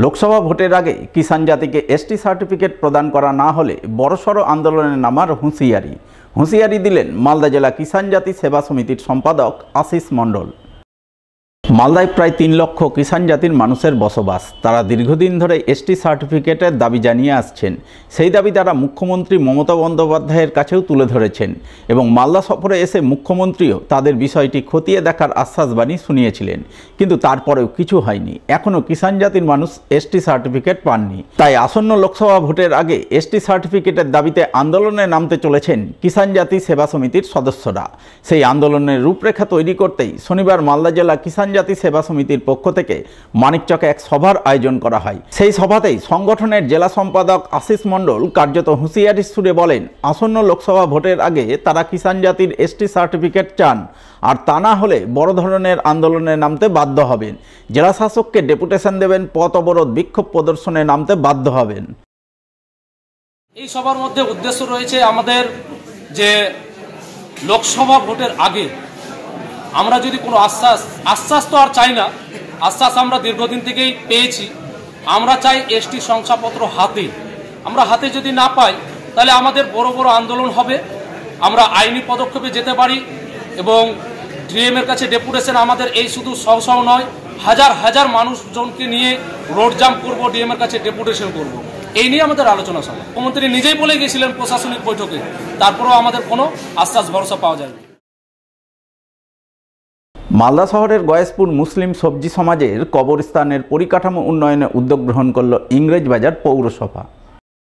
লোকসভা ভোটের আগে কিষাণ জাতিকে এসটি সার্টিফিকেট প্রদান করা না হলে বড়সড় আন্দোলনে নামার হুঁশিয়ারি দিলেন মালদা জেলা কিষাণ জাতি সেবা সমিতির সম্পাদক আশিস মণ্ডল। মালদায় প্রায় ৩ লক্ষ কিষাণ জাতির মানুষের বসবাস। তারা দীর্ঘদিন ধরে এসটি সার্টিফিকেটের দাবি জানিয়ে আসছেন। সেই দাবি তারা মুখ্যমন্ত্রী মমতা বন্দ্যোপাধ্যায়ের কাছেও তুলে ধরেছেন এবং মালদা সফরে এসে মুখ্যমন্ত্রীও তাদের বিষয়টি খতিয়ে দেখার আশ্বাসবাণী শুনিয়েছিলেন, কিন্তু তারপরেও কিছু হয়নি। এখনও কিষাণ জাতির মানুষ এসটি সার্টিফিকেট পাননি। তাই আসন্ন লোকসভা ভোটের আগে এসটি সার্টিফিকেটের দাবিতে আন্দোলনে নামতে চলেছেন কিষাণ জাতি সেবা সমিতির সদস্যরা। সেই আন্দোলনের রূপরেখা তৈরি করতেই শনিবার মালদা জেলা কিষাণ জাতি সেবা সমিতির পক্ষ থেকে মানিকচকে এক সভার আয়োজন করা হয়। সেই সভাতেই সংগঠনের জেলা সম্পাদক আশিস মণ্ডল কার্যত হুঁশিয়ারির সুরে বলেন, আসন্ন লোকসভা ভোটের আগে তারা কিষাণ জাতির এসটি সার্টিফিকেট চান, আর তা না হলে বড় ধরনের আন্দোলনে নামতে বাধ্য হবেন। জেলা শাসককে ডেপুটেশন দেবেন, পথ অবরোধ বিক্ষোভ প্রদর্শনে নামতে বাধ্য হবেন। এই সভার মধ্যে উদ্দেশ্য রয়েছে আমাদের যে লোকসভা ভোটের আগে আমরা যদি কোনো আশ্বাস তো আর চাই না, আশ্বাস আমরা দীর্ঘদিন থেকেই পেয়েছি। আমরা চাই এসটি শংসাপত্র আমরা হাতে যদি না পাই তাহলে আমাদের বড় বড় আন্দোলন হবে। আমরা আইনি পদক্ষেপে যেতে পারি এবং ডিএম এর কাছে ডেপুটেশন আমাদের এই শুধু সব নয়, হাজার হাজার মানুষজনকে নিয়ে রোড জাম করব, ডিএম এর কাছে ডেপুটেশন করব। এই নিয়ে আমাদের আলোচনা সভা। মুখ্যমন্ত্রী নিজেই বলে গিয়েছিলেন প্রশাসনিক বৈঠকে, তারপরেও আমাদের কোনো আশ্বাস ভরসা পাওয়া যায়নি। মালদা শহরের গয়েশপুর মুসলিম সবজি সমাজের কবরস্থানের পরিকাঠামো উন্নয়নে উদ্যোগ গ্রহণ করল ইংরেজবাজার পৌরসভা।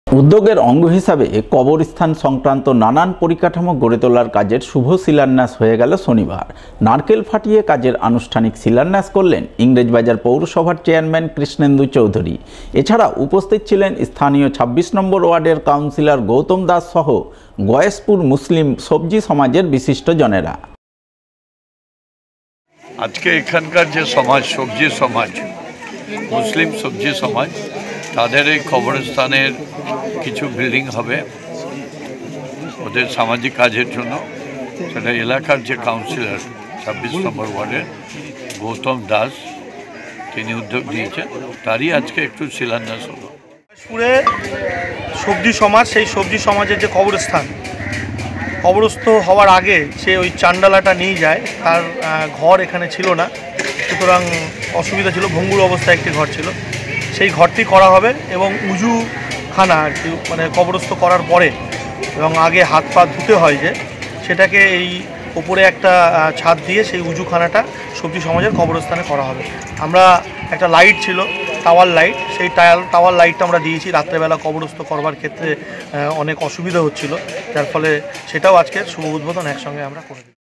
উদ্যোগের অঙ্গ হিসাবে কবরস্থান সংক্রান্ত নানান পরিকাঠামো গড়ে তোলার কাজের শুভ শিলান্যাস হয়ে গেল শনিবার। নারকেল ফাটিয়ে কাজের আনুষ্ঠানিক শিলান্যাস করলেন ইংরেজবাজার পৌরসভার চেয়ারম্যান কৃষ্ণেন্দু চৌধুরী। এছাড়া উপস্থিত ছিলেন স্থানীয় ২৬ নম্বর ওয়ার্ডের কাউন্সিলর গৌতম দাস সহ গয়েশপুর মুসলিম সবজি সমাজের বিশিষ্টজনেরা। আজকে এখানকার যে সমাজ, সবজি সমাজ, মুসলিম সবজি সমাজ, তাদের এই কবরস্থানের কিছু বিল্ডিং হবে ওদের সামাজিক কাজের জন্য। সেটা এলাকার যে কাউন্সিলর ২৬ নম্বর ওয়ার্ডের গৌতম দাস, তিনি উদ্যোগ দিয়েছেন, তারই আজকে একটু শিলান্যাস হলো। পুরে সবজি সমাজ, সেই সবজি সমাজের যে কবরস্থ হওয়ার আগে সে ওই চান্ডালাটা নিয়ে যায়, তার ঘর এখানে ছিল না, সুতরাং অসুবিধা ছিল, ভঙ্গুর অবস্থায় একটি ঘর ছিল। সেই ঘরটি করা হবে এবং উজুখানা আর কি, মানে কবরস্থ করার পরে এবং আগে হাত পা ধুতে হয় যে, সেটাকে এই ওপরে একটা ছাদ দিয়ে সেই উজুখানাটা সবজি সমাজের কবরস্থানে করা হবে। আমরা একটা লাইট ছিল, টাওয়ার লাইট, সেই টাওয়ার লাইটটা আমরা দিয়েছি। রাত্রেবেলা কবরস্থ করবার ক্ষেত্রে অনেক অসুবিধা হচ্ছিল, যার ফলে সেটাও আজকের শুভ উদ্বোধন একসঙ্গে আমরা করে দিই।